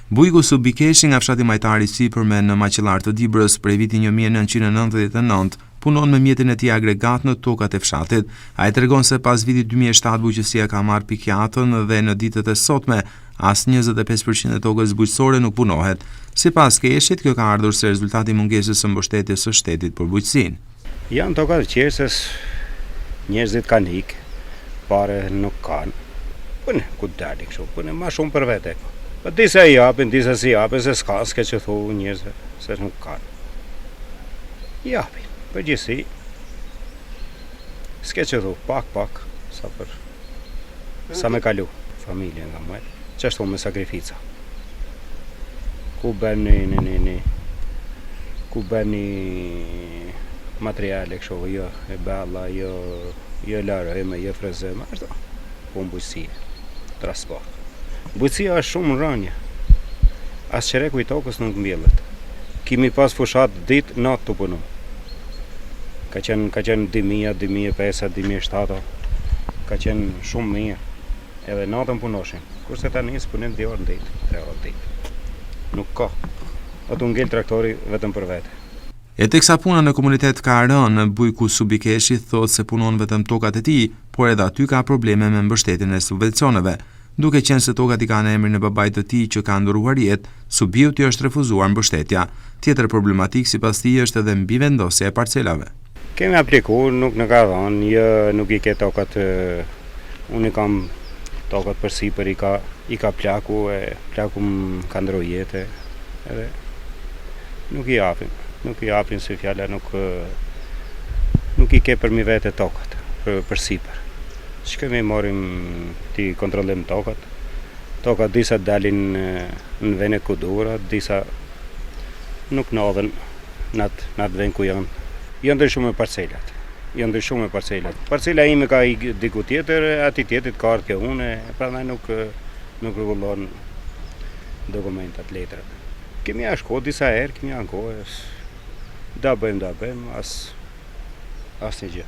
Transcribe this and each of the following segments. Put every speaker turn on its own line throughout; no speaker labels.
Bujku Subikeshi nga fshati Majtari sipërme në Maqellar të Dibrës prej vitit 1999 punon me mjetin e tij agregat në tokat e fshatit. Ai tregon se pas vitit 2007 bujqësia ka marrë pikjatën dhe në ditët e sotme as 25% e tokës bujqësore nuk punohet. Sipas Keshit, kjo ka ardhur si rezultati i mungesës së mbështetjes së shtetit për bujqësinë.
Janë toka të qersës, njerëzit kanë ikë, pare nuk kanë. Punë ku dalin kështu, punë më shumë për vete. Po disa i japin, disa si japin, se s'ka s'ke që thohu njerëzve, se nuk kanë. Japin, përgjithsi, s'ke që thohu, pak, sa me kalu, familje nga mëjt, që ashtu me sakrifica. Ku bëni materiale kështu, jo e balla, jo larëme, jo frezeme, ashtu, po bujqësie, transport. Bujqësia është shumë rënje, as qereku i tokës nuk mbjellet. Kimi pas fushat ditë, natë të punu. Ka qenë 2000, 2005, 2007, ka qenë shumë mirë, edhe natën punoshin. Kurse tani punim 2 orë në ditë, 3 orë në ditë. Nuk ka, atë ngel traktori vetëm për vete.
E teksa puna në komunitet ka rënë, Bujku Subikeshi thot se punon vetëm tokat e tij, por edhe aty ka probleme me mbështetjen e subvencioneve. Duke qenë se tokat i kanë emrin e babait të tij që ka ndëruar jetë, Subiut i është refuzuar mbështetja. Tjetër problematik sipas tij është edhe mbi vendosja e parcelave.
Kemi aplikuar, nuk në ka dhënë, nuk i ke tokat, unë i kam tokat për sipër, i ka plaku, plaku më ka ndëruar jetë, edhe nuk i japin si fjala, nuk i ke për mi vete tokat, për sipër. Që kemi morim ti kontrollim tokat disa dalin në vene ku dura, disa nuk nodhen në atë ven ku janë. Janë ndryshuar me parcelat. Parcela ime ka i diku tjetër, ati tjetrit ka ardhur ke unë, prandaj nuk rregullon dokumentat, letrat. Kemi shku disa herë, kemi ankohë, da bëjmë, asnjë gjë.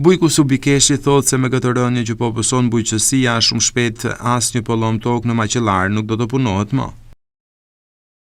Bujku Subikeshi thot se me këtë rënje që po pëson bujqësia shumë shpejt asnjë pollom tokë në Maqellar nuk do të punohet më.